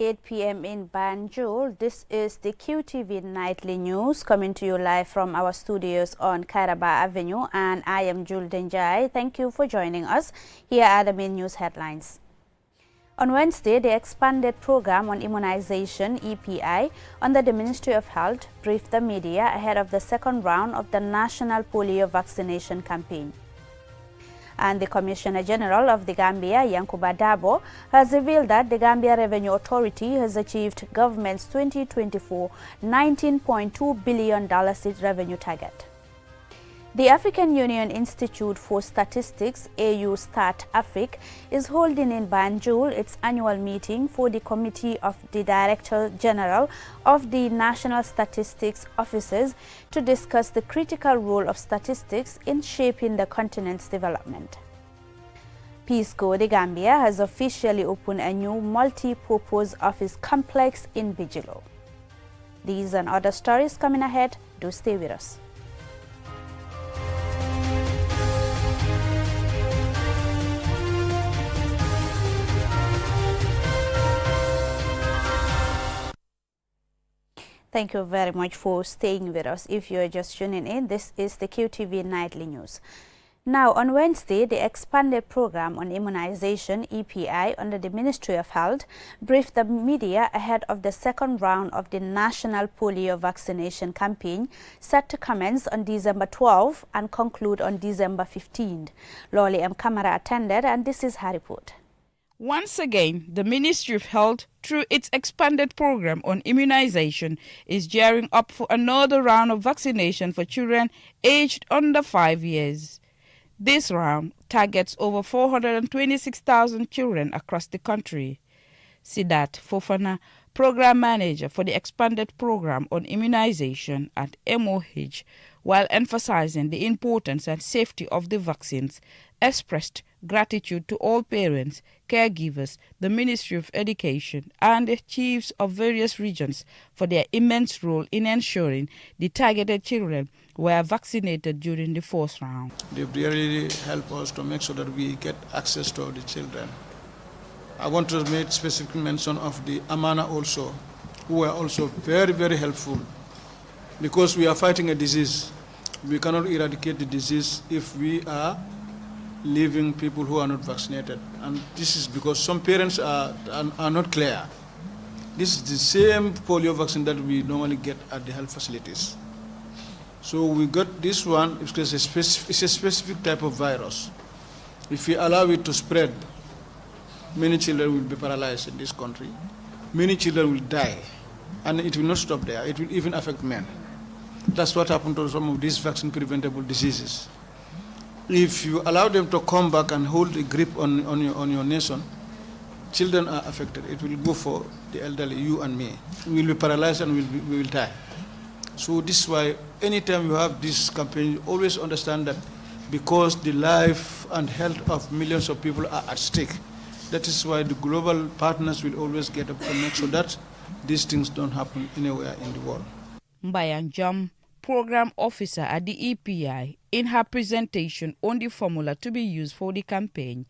8 p.m. in Banjul. This is the QTV Nightly News coming to you live from our studios on Kairaba Avenue, and I am Jul Denjai. Thank you for joining us. Here are the main news headlines. On Wednesday, the expanded program on immunization (EPI) under the Ministry of Health briefed the media ahead of the second round of the national polio vaccination campaign. And the Commissioner General of the Gambia, Yankuba Dabo, has revealed that the Gambia Revenue Authority has achieved government's 2024 $19.2 billion revenue target. The African Union Institute for Statistics, AU Stat Afrique, is holding in Banjul its annual meeting for the Committee of the Director General of the National Statistics Offices to discuss the critical role of statistics in shaping the continent's development. Peace Corps de Gambia has officially opened a new multi-purpose office complex in Banjul. These and other stories coming ahead. Do stay with us. Thank you very much for staying with us. If you are just tuning in, this is the QTV Nightly News. Now, on Wednesday, the expanded program on immunization (EPI) under the Ministry of Health briefed the media ahead of the second round of the national polio vaccination campaign set to commence on December 12 and conclude on December 15. Lolly M. Kamara attended, and this is her report. Once again, the Ministry of Health, through its expanded program on immunization, is gearing up for another round of vaccination for children aged under 5 years. This round targets over 426,000 children across the country. Sidat Fofana, Program Manager for the expanded program on immunization at MOH, while emphasizing the importance and safety of the vaccines, expressed gratitude to all parents, caregivers, the Ministry of Education, and the chiefs of various regions for their immense role in ensuring the targeted children were vaccinated during the first round. They really help us to make sure that we get access to the children. I want to make specific mention of the Amana also, who are also very, very helpful, because we are fighting a disease. We cannot eradicate the disease if we are leaving people who are not vaccinated. And this is because some parents are not clear. This is the same polio vaccine that we normally get at the health facilities. So we got this one because it's a specific type of virus. If we allow it to spread, many children will be paralyzed in this country. Many children will die. And it will not stop there. It will even affect men. That's what happened to some of these vaccine-preventable diseases. If you allow them to come back and hold a grip on your nation, children are affected. It will go for the elderly, you and me. We will be paralyzed and we will die. So this is why anytime you have this campaign, you always understand that because the life and health of millions of people are at stake, that is why the global partners will always get up to make sure that these things don't happen anywhere in the world. Mbayang Jam, Program Officer at the EPI, in her presentation on the formula to be used for the campaign,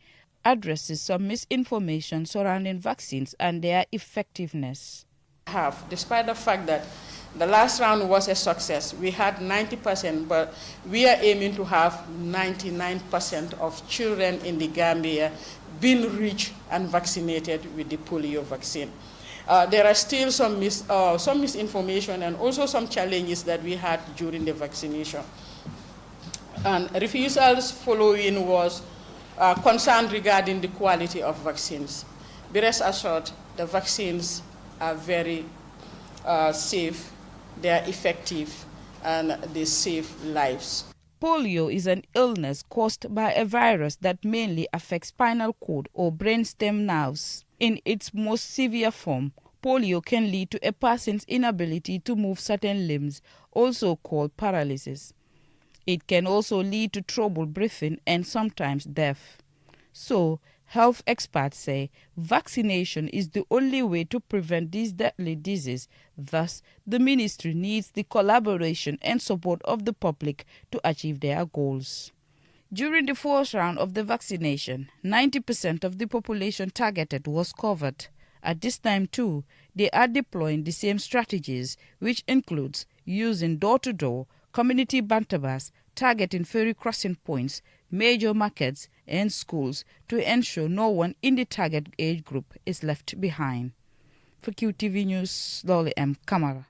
addresses some misinformation surrounding vaccines and their effectiveness. Despite the fact that the last round was a success, we had 90%, but we are aiming to have 99% of children in the Gambia being reached and vaccinated with the polio vaccine. There are still some misinformation and also some challenges that we had during the vaccination. And refusals following was concern regarding the quality of vaccines. Be rest assured, the vaccines are very safe, they are effective, and they save lives. Polio is an illness caused by a virus that mainly affects spinal cord or brainstem nerves. In its most severe form, polio can lead to a person's inability to move certain limbs, also called paralysis. It can also lead to trouble breathing and sometimes death. So, health experts say vaccination is the only way to prevent this deadly disease. Thus, the ministry needs the collaboration and support of the public to achieve their goals. During the first round of the vaccination, 90% of the population targeted was covered. At this time too, they are deploying the same strategies, which includes using door-to-door, community bantabas, targeting ferry crossing points, major markets and schools to ensure no one in the target age group is left behind. For QTV News, Lolly M. Kamara.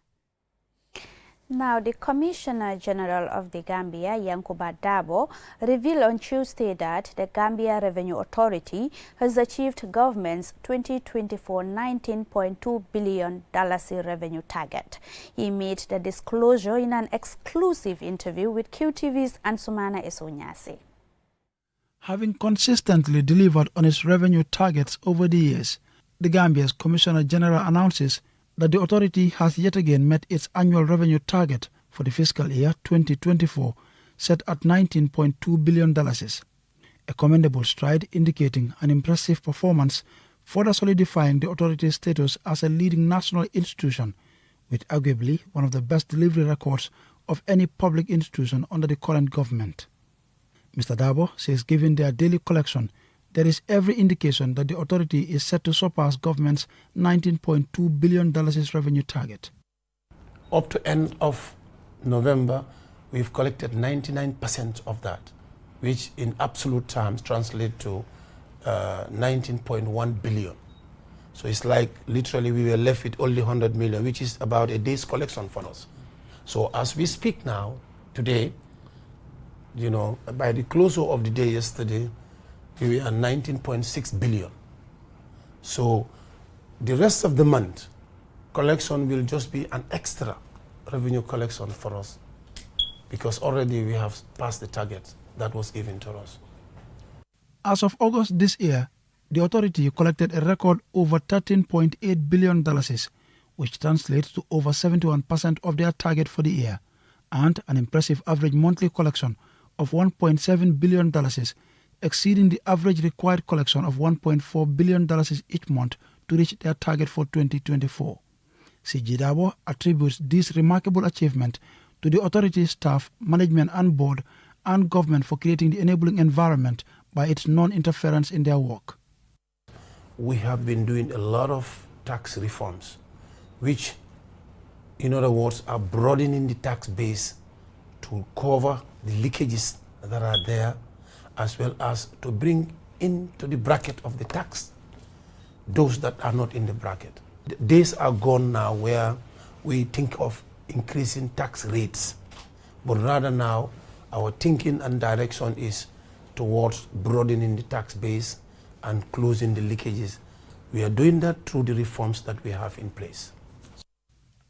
Now, the Commissioner General of the Gambia, Yankuba Dabo, revealed on Tuesday that the Gambia Revenue Authority has achieved government's 2024 $19.2 billion revenue target. He made the disclosure in an exclusive interview with QTV's Ansumana Esonyasi. Having consistently delivered on its revenue targets over the years, the Gambia's Commissioner General announces that the authority has yet again met its annual revenue target for the fiscal year 2024, set at $19.2 billion. A commendable stride indicating an impressive performance, further solidifying the authority's status as a leading national institution, with arguably one of the best delivery records of any public institution under the current government. Mr. Dabo says given their daily collection, there is every indication that the authority is set to surpass government's $19.2 billion revenue target. Up to end of November, we've collected 99% of that, which in absolute terms translate to 19.1 billion. So it's like literally we were left with only 100 million, which is about a day's collection for us. So as we speak now, today, by the closure of the day yesterday, we are 19.6 billion. So the rest of the month, collection will just be an extra revenue collection for us, because already we have passed the target that was given to us. As of August this year, the authority collected a record over $13.8 billion, which translates to over 71% of their target for the year, and an impressive average monthly collection of $1.7 billion, exceeding the average required collection of $1.4 billion each month to reach their target for 2024. CG Dabo attributes this remarkable achievement to the authority's staff, management and board, and government for creating the enabling environment by its non-interference in their work. We have been doing a lot of tax reforms, which, in other words, are broadening the tax base to cover the leakages that are there, as well as to bring into the bracket of the tax those that are not in the bracket. The days are gone now where we think of increasing tax rates, but rather now our thinking and direction is towards broadening the tax base and closing the leakages. We are doing that through the reforms that we have in place.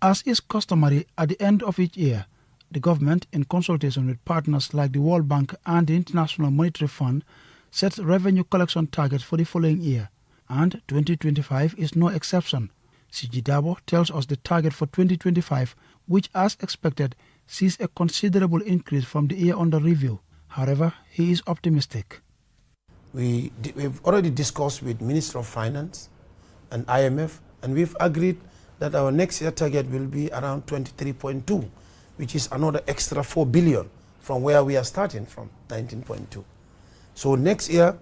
As is customary at the end of each year, the government, in consultation with partners like the World Bank and the International Monetary Fund, sets revenue collection targets for the following year, and 2025 is no exception. CG Dabo tells us the target for 2025, which as expected sees a considerable increase from the year under review. However, he is optimistic. We've already discussed with Minister of Finance and IMF, and we've agreed that our next year target will be around 23.2, which is another extra 4 billion from where we are starting from, 19.2. So next year,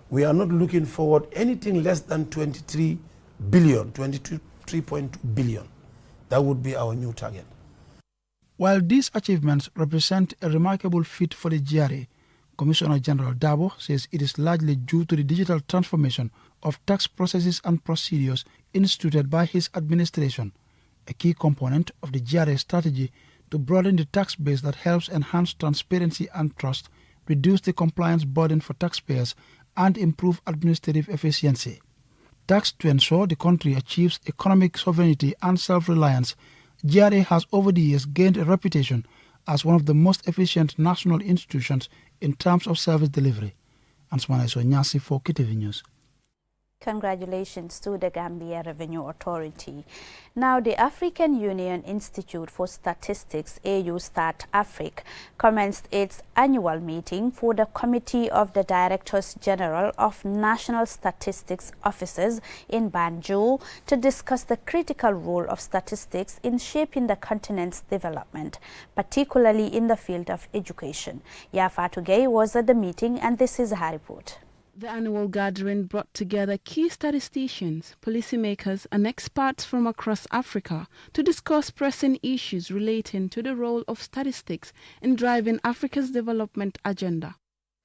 we are not looking forward anything less than 23 billion, 23.2 billion. That would be our new target. While these achievements represent a remarkable feat for the GRA, Commissioner General Dabo says it is largely due to the digital transformation of tax processes and procedures instituted by his administration, a key component of the GRA strategy to broaden the tax base that helps enhance transparency and trust, reduce the compliance burden for taxpayers, and improve administrative efficiency. Taxed to ensure the country achieves economic sovereignty and self-reliance, GRA has over the years gained a reputation as one of the most efficient national institutions in terms of service delivery. Ansumana Esonyasi for QTV News. Congratulations to the Gambia Revenue Authority. Now, the African Union Institute for Statistics, AU Stat Afrique, commenced its annual meeting for the Committee of the Directors General of National Statistics Offices in Banjul to discuss the critical role of statistics in shaping the continent's development, particularly in the field of education. Yafa Tugay was at the meeting, and this is her report. The annual gathering brought together key statisticians, policymakers, and experts from across Africa to discuss pressing issues relating to the role of statistics in driving Africa's development agenda.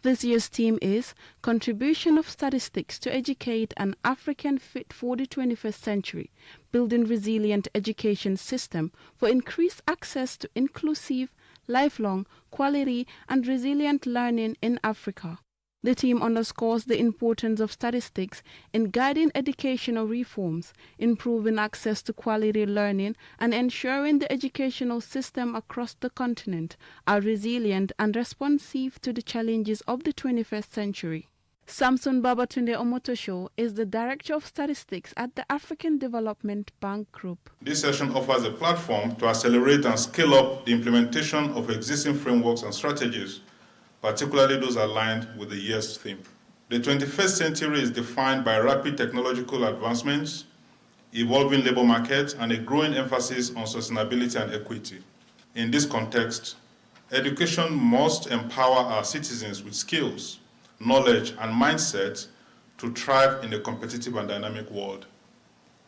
This year's theme is Contribution of Statistics to Educate an African Fit for the 21st Century, Building Resilient Education System for Increased Access to Inclusive, Lifelong, Quality, and Resilient Learning in Africa. The theme underscores the importance of statistics in guiding educational reforms, improving access to quality learning, and ensuring the educational system across the continent are resilient and responsive to the challenges of the 21st century. Samson Babatunde Omotosho is the Director of Statistics at the African Development Bank Group. This session offers a platform to accelerate and scale up the implementation of existing frameworks and strategies, particularly those aligned with the year's theme. The 21st century is defined by rapid technological advancements, evolving labor markets, and a growing emphasis on sustainability and equity. In this context, education must empower our citizens with skills, knowledge, and mindset to thrive in a competitive and dynamic world.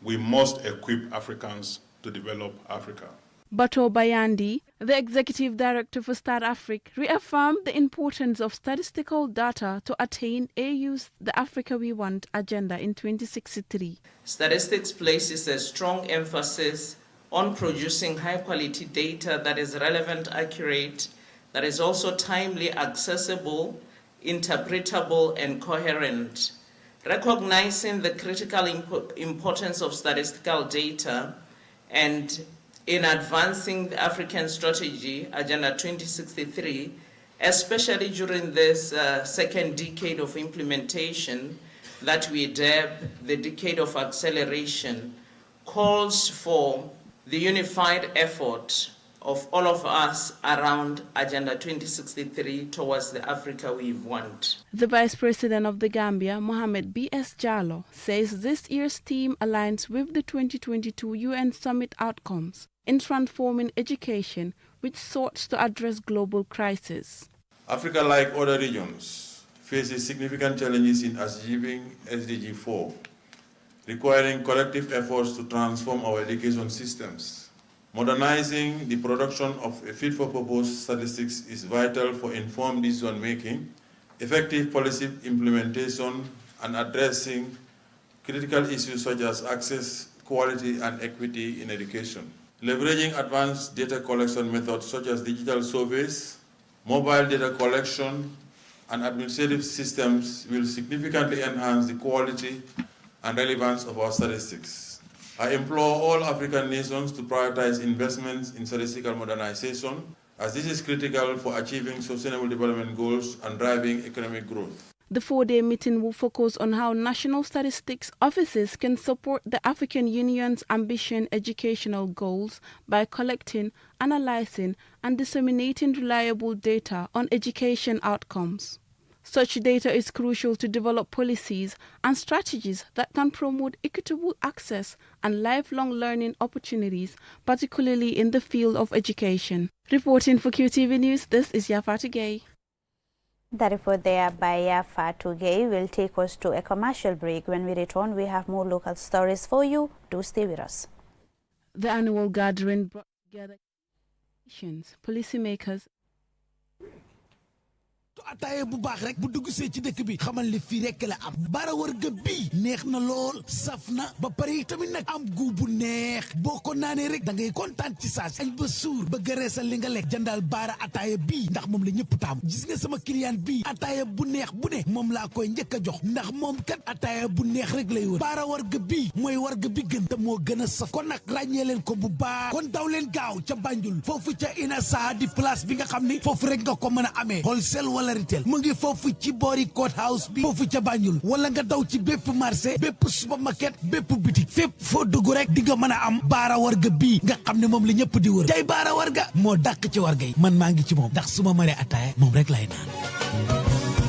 We must equip Africans to develop Africa. Bato Bayandi, the Executive Director for Stat Africa, reaffirmed the importance of statistical data to attain AU's The Africa We Want agenda in 2063. Statistics places a strong emphasis on producing high-quality data that is relevant, accurate, that is also timely, accessible, interpretable, and coherent. Recognizing the critical importance of statistical data and in advancing the African Strategy, Agenda 2063, especially during this second decade of implementation that we dub the decade of acceleration, calls for the unified effort of all of us around Agenda 2063 towards the Africa we want. The Vice President of the Gambia, Mohamed B.S. Jallo, says this year's theme aligns with the 2022 UN Summit outcomes in transforming education, which sought to address global crises. Africa, like other regions, faces significant challenges in achieving SDG 4, requiring collective efforts to transform our education systems. Modernizing the production of a fit-for-purpose statistics is vital for informed decision-making, effective policy implementation, and addressing critical issues such as access, quality, and equity in education. Leveraging advanced data collection methods such as digital surveys, mobile data collection, and administrative systems will significantly enhance the quality and relevance of our statistics. I implore all African nations to prioritize investments in statistical modernization, as this is critical for achieving sustainable development goals and driving economic growth. The four-day meeting will focus on how national statistics offices can support the African Union's ambitious educational goals by collecting, analyzing, and disseminating reliable data on education outcomes. Such data is crucial to develop policies and strategies that can promote equitable access and lifelong learning opportunities, particularly in the field of education. Reporting for QTV News, this is Yafatu Gay. The report there by Yafatu Gay will take us to a commercial break. When we return, we have more local stories for you. Do stay with us. The annual gathering brought together policymakers. ataaya bu baax rek bu dugg see ci dëkk bi xamal li fii rek la am bara wërga bii neex na lool saf na ba pare tamit nag am gu bu neex boo ko naanee rek da ngay kontaan ci saas añ ba suur ba gëreesal li nga lekk jëndal baara ataaya bii ndax moom la ñëpp taam gis nga sama client bii ataaya bu neex bu ne moom laa koy njëkk a jox ndax moom kat ataaya bu neex rek lay wër baara warga bii mooy warga bi gën te moo gën a saf kon nag ràññee leen ko bu baax kon daw leen gaaw ca Banjul foofu ca ina saa di place bi nga xam ni foofu rek nga ko mën a amee wholesale wala retail mu ngi foofu ci boori court house bi foofu ca Banjul wala nga daw ci bépp marché bépp supermarket bépp boutique fépp foo dugg rek di nga mën a am baara warga bii nga xam ne moom la ñëpp di wër tey baara warga moo dàq ci warga yi man maa ngi ci moom ndax su ma maree ataaya moom rek lay naan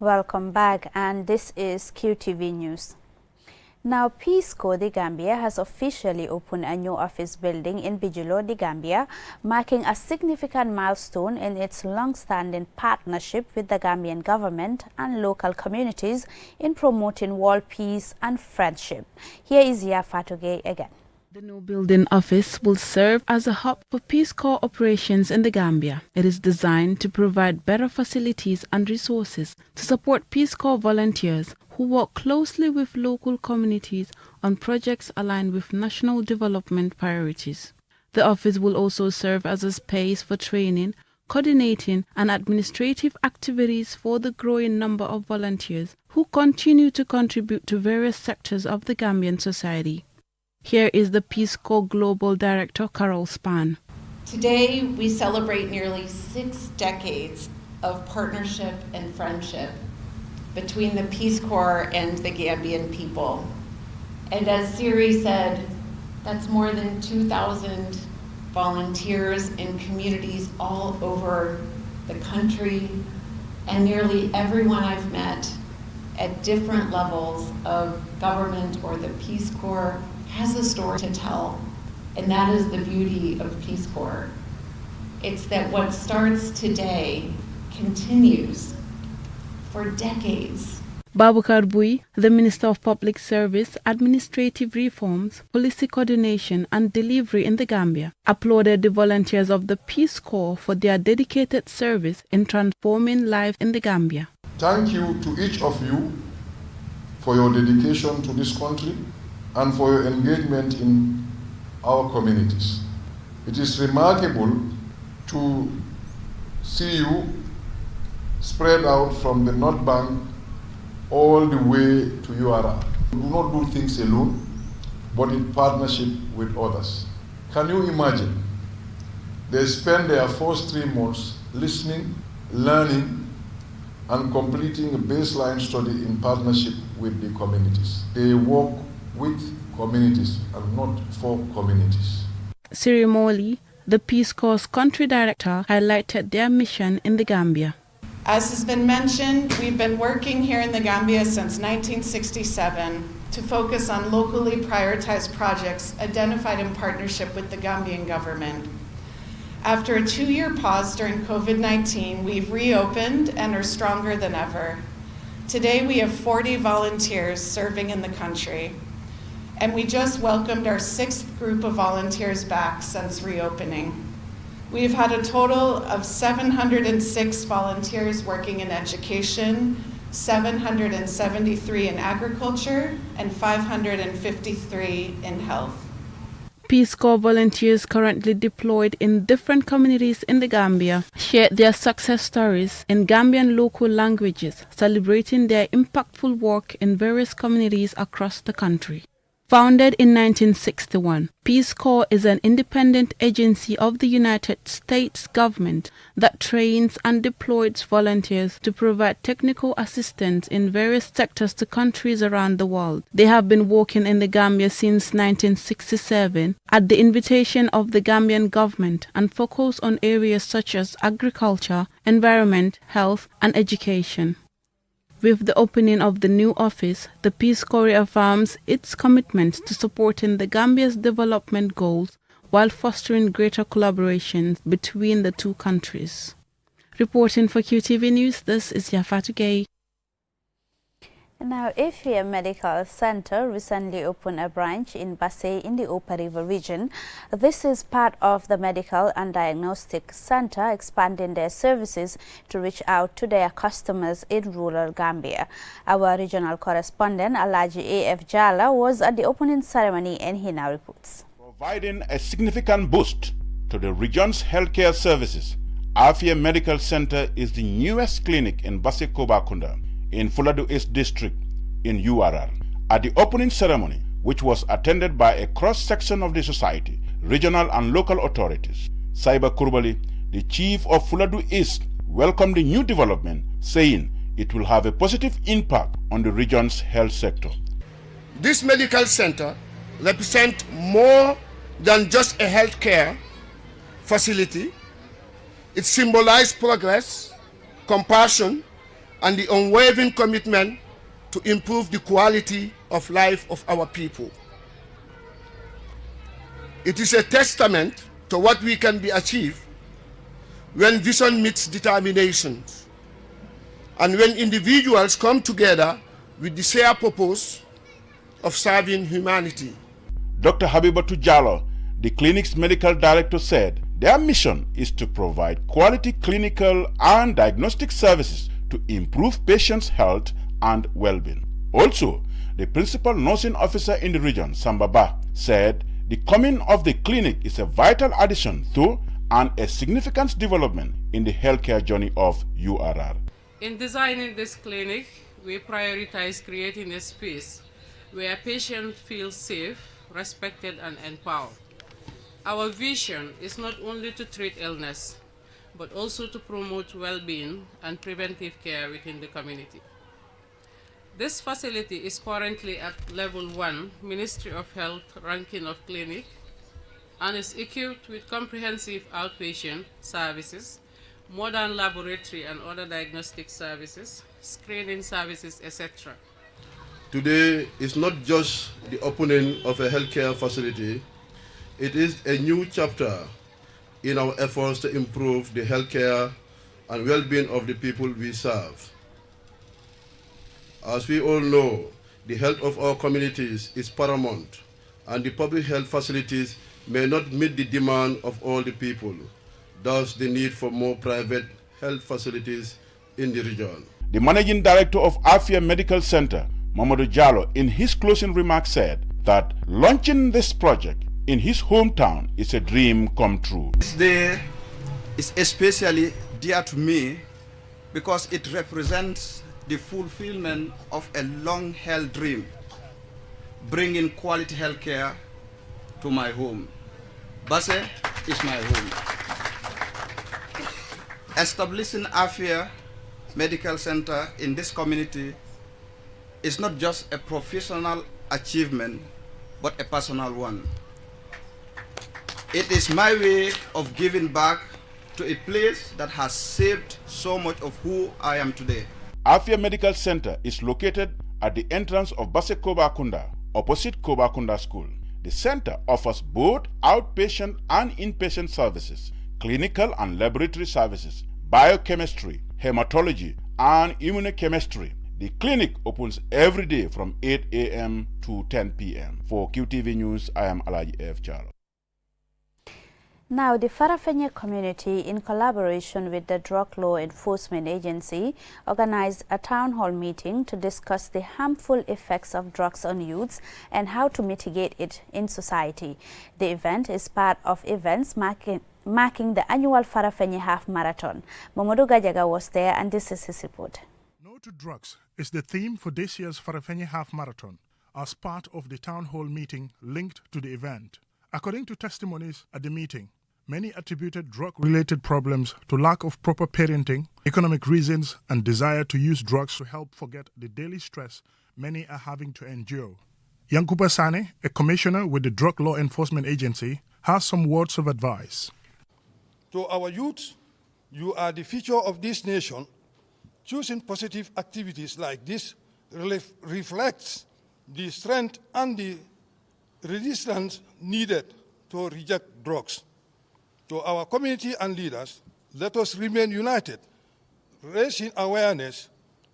Welcome back, and this is QTV News. Now, Peace Corps the Gambia has officially opened a new office building in Banjul, the Gambia, marking a significant milestone in its long-standing partnership with the Gambian government and local communities in promoting world peace and friendship. Here is Yafatuge again. The new building office will serve as a hub for Peace Corps operations in the Gambia. It is designed to provide better facilities and resources to support Peace Corps volunteers who work closely with local communities on projects aligned with national development priorities. The office will also serve as a space for training, coordinating and administrative activities for the growing number of volunteers who continue to contribute to various sectors of the Gambian society. Here is the Peace Corps Global Director, Carol Span. Today, we celebrate nearly 6 decades of partnership and friendship between the Peace Corps and the Gambian people. And as Siri said, that's more than 2,000 volunteers in communities all over the country, and nearly everyone I've met at different levels of government or the Peace Corps has a story to tell, and that is the beauty of Peace Corps. It's that what starts today continues for decades. Babukar Bui, the Minister of Public Service, Administrative Reforms, Policy Coordination and Delivery in the Gambia, applauded the volunteers of the Peace Corps for their dedicated service in transforming lives in the Gambia. Thank you to each of you for your dedication to this country and for your engagement in our communities. It is remarkable to see you spread out from the North Bank all the way to URA. Do not do things alone, but in partnership with others. Can you imagine? They spend their first 3 months listening, learning, and completing a baseline study in partnership with the communities. They work with communities and not for communities. Siri Moli, the Peace Corps Country Director, highlighted their mission in the Gambia. As has been mentioned, we've been working here in the Gambia since 1967 to focus on locally prioritized projects identified in partnership with the Gambian government. After a 2-year pause during COVID-19, we've reopened and are stronger than ever. Today we have 40 volunteers serving in the country, and we just welcomed our 6th group of volunteers back since reopening. We've had a total of 706 volunteers working in education, 773 in agriculture, and 553 in health. Peace Corps volunteers currently deployed in different communities in the Gambia shared their success stories in Gambian local languages, celebrating their impactful work in various communities across the country. Founded in 1961, Peace Corps is an independent agency of the United States government that trains and deploys volunteers to provide technical assistance in various sectors to countries around the world. They have been working in the Gambia since 1967 at the invitation of the Gambian government and focus on areas such as agriculture, environment, health, and education. With the opening of the new office, the Peace Corps affirms its commitment to supporting the Gambia's development goals while fostering greater collaboration between the two countries. Reporting for QTV News, this is Yafatu Gay. Now, Ifia Medical Center recently opened a branch in Basse in the Upper River region. This is part of the Medical and Diagnostic Center expanding their services to reach out to their customers in rural Gambia. Our regional correspondent, Alaji A.F. Jala, was at the opening ceremony and he now reports. Providing a significant boost to the region's healthcare services, Ifia Medical Center is the newest clinic in Basse Kobakunda, in Fuladu East District in URR. At the opening ceremony, which was attended by a cross-section of the society, regional and local authorities, Saiba Kurbali, the chief of Fuladu East, welcomed the new development, saying it will have a positive impact on the region's health sector. This medical center represents more than just a healthcare facility. It symbolizes progress, compassion, and the unwavering commitment to improve the quality of life of our people. It is a testament to what we can be achieved when vision meets determination, and when individuals come together with the shared purpose of serving humanity. Dr. Habibatu Jallo, the clinic's medical director, said their mission is to provide quality clinical and diagnostic services to improve patients' health and well-being. Also, the principal nursing officer in the region, Sambaba, said the coming of the clinic is a vital addition to and a significant development in the healthcare journey of URR. In designing this clinic, we prioritize creating a space where patients feel safe, respected, and empowered. Our vision is not only to treat illness, but also to promote well-being and preventive care within the community. This facility is currently at Level 1 Ministry of Health ranking of clinic and is equipped with comprehensive outpatient services, modern laboratory and other diagnostic services, screening services, etc. Today is not just the opening of a healthcare facility, it is a new chapter in our efforts to improve the healthcare and well-being of the people we serve. As we all know, the health of our communities is paramount, and the public health facilities may not meet the demand of all the people, thus the need for more private health facilities in the region. The managing director of Afia Medical Center, Mamadou Jallo, in his closing remarks said that launching this project in his hometown is a dream come true. This day is especially dear to me because it represents the fulfillment of a long-held dream, bringing quality healthcare to my home. Basse is my home. Establishing Afia Medical Center in this community is not just a professional achievement, but a personal one. It is my way of giving back to a place that has shaped so much of who I am today. Afia Medical Center is located at the entrance of Basse Kobakunda, opposite Kobakunda School. The center offers both outpatient and inpatient services, clinical and laboratory services, biochemistry, hematology, and immunochemistry. The clinic opens every day from 8 a.m. to 10 p.m. For QTV News, I am Alaji F. Chalo. Now, the Farafenni community, in collaboration with the Drug Law Enforcement Agency, organized a town hall meeting to discuss the harmful effects of drugs on youths and how to mitigate it in society. The event is part of events marking the annual Farafenni Half Marathon. Momodu Gajaga was there, and this is his report. No to drugs is the theme for this year's Farafenni Half Marathon as part of the town hall meeting linked to the event. According to testimonies at the meeting, many attributed drug-related problems to lack of proper parenting, economic reasons, and desire to use drugs to help forget the daily stress many are having to endure. Yankuba Sane, a commissioner with the Drug Law Enforcement Agency, has some words of advice. To our youth, you are the future of this nation. Choosing positive activities like this reflects the strength and the resistance needed to reject drugs. To our community and leaders, let us remain united, raising awareness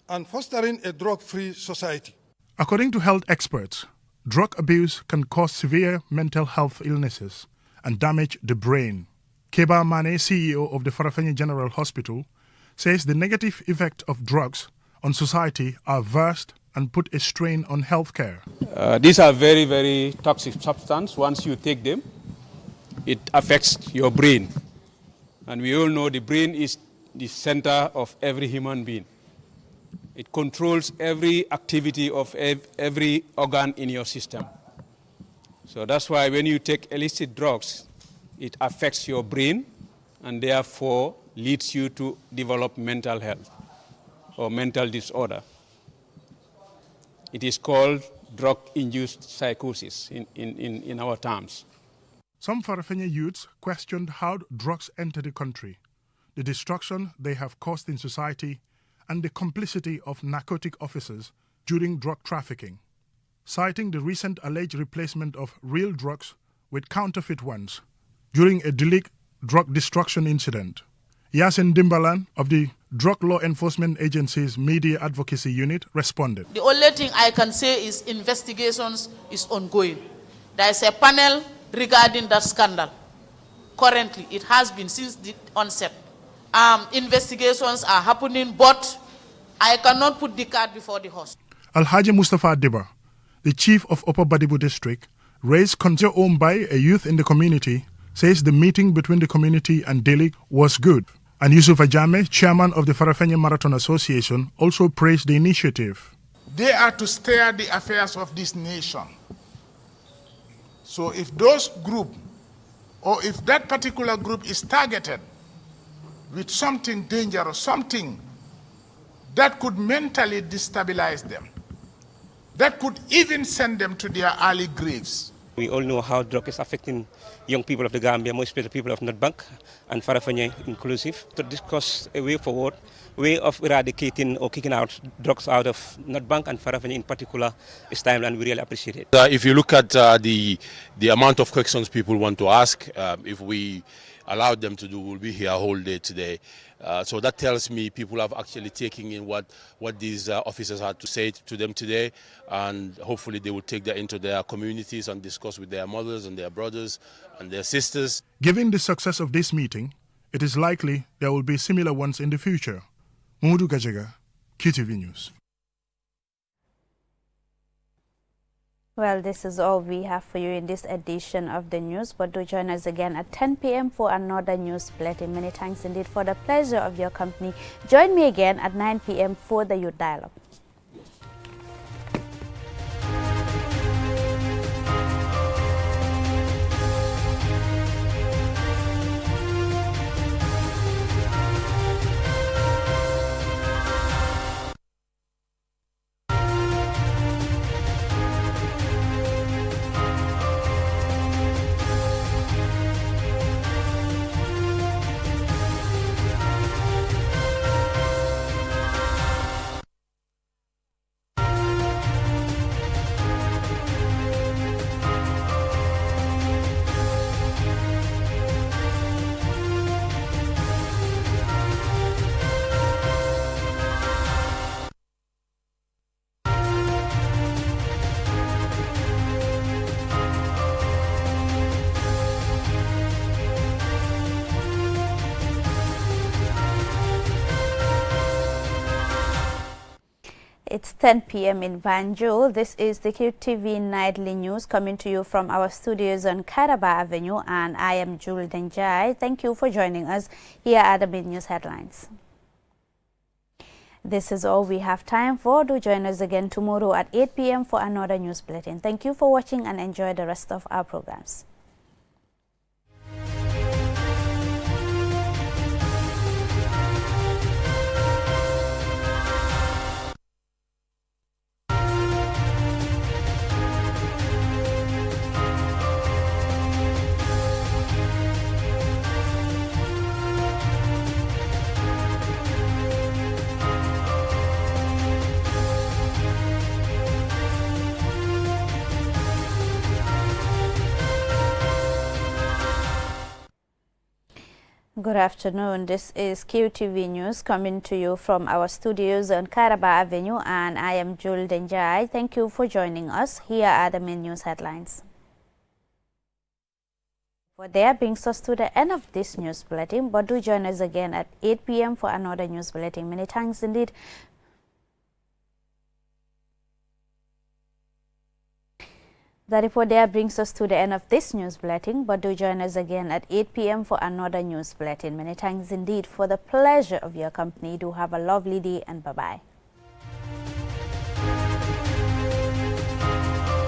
and fostering a drug-free society. According to health experts, drug abuse can cause severe mental health illnesses and damage the brain. Keba Mane, CEO of the Farafenni General Hospital, says the negative effect of drugs on society are vast and put a strain on healthcare. These are very, very toxic substances. Once you take them, it affects your brain. And we all know the brain is the center of every human being. It controls every activity of every organ in your system. So that's why when you take illicit drugs, it affects your brain and therefore leads you to develop mental health or mental disorder. It is called drug-induced psychosis in our terms. Some Farafenni youths questioned how drugs enter the country, the destruction they have caused in society, and the complicity of narcotic officers during drug trafficking, citing the recent alleged replacement of real drugs with counterfeit ones during a Dilik drug destruction incident. Yasin Dimbalan of the Drug Law Enforcement Agency's Media Advocacy Unit responded. The only thing I can say is investigations is ongoing. There is a panel regarding that scandal. Currently, it has been since the onset. Investigations are happening, but I cannot put the cart before the horse. Alhaji Mustafa Diba, the chief of Upper Badibu district, raised concern owned by a youth in the community, says the meeting between the community and Dilik was good. And Yusuf Ajame, chairman of the Farafenni Marathon Association, also praised the initiative. They are to steer the affairs of this nation. So if those group, or if that particular group is targeted with something dangerous, something that could mentally destabilize them, that could even send them to their early graves. We all know how drug is affecting young people of the Gambia, most especially people of North Bank and Farafenni inclusive, to discuss a way forward, way of eradicating or kicking out drugs out of North Bank and Farafenni in particular is time, and we really appreciate it. If you look at the amount of questions people want to ask, if we allowed them to do, we'll be here a whole day today. So that tells me people have actually taken in what these officers had to say to them today, and hopefully they will take that into their communities and discuss with their mothers and their brothers and their sisters. Given the success of this meeting, it is likely there will be similar ones in the future. Mudu Gajaga, QTV News. Well, this is all we have for you in this edition of the news, but do join us again at 10 p.m. for another news bulletin. Many thanks indeed for the pleasure of your company. Join me again at 9 p.m. for the Youth Dialogue. It's 10 p.m. in Banjul. This is the QTV Nightly News coming to you from our studios on Karaba Avenue, and I am Jul Denjai. Thank you for joining us. Here are the main news headlines. This is all we have time for. Do join us again tomorrow at 8 p.m. for another news bulletin. Thank you for watching and enjoy the rest of our programs. Good afternoon. This is QTV News coming to you from our studios on Karaba Avenue, and I am Jul Denjai. Thank you for joining us. Here are the main news headlines. Well, that brings us to the end of this news bulletin, but do join us again at 8 p.m. for another news bulletin. Many thanks indeed. The report there brings us to the end of this news bulletin, but do join us again at 8 p.m. for another news bulletin. Many thanks indeed for the pleasure of your company. Do have a lovely day, and bye-bye.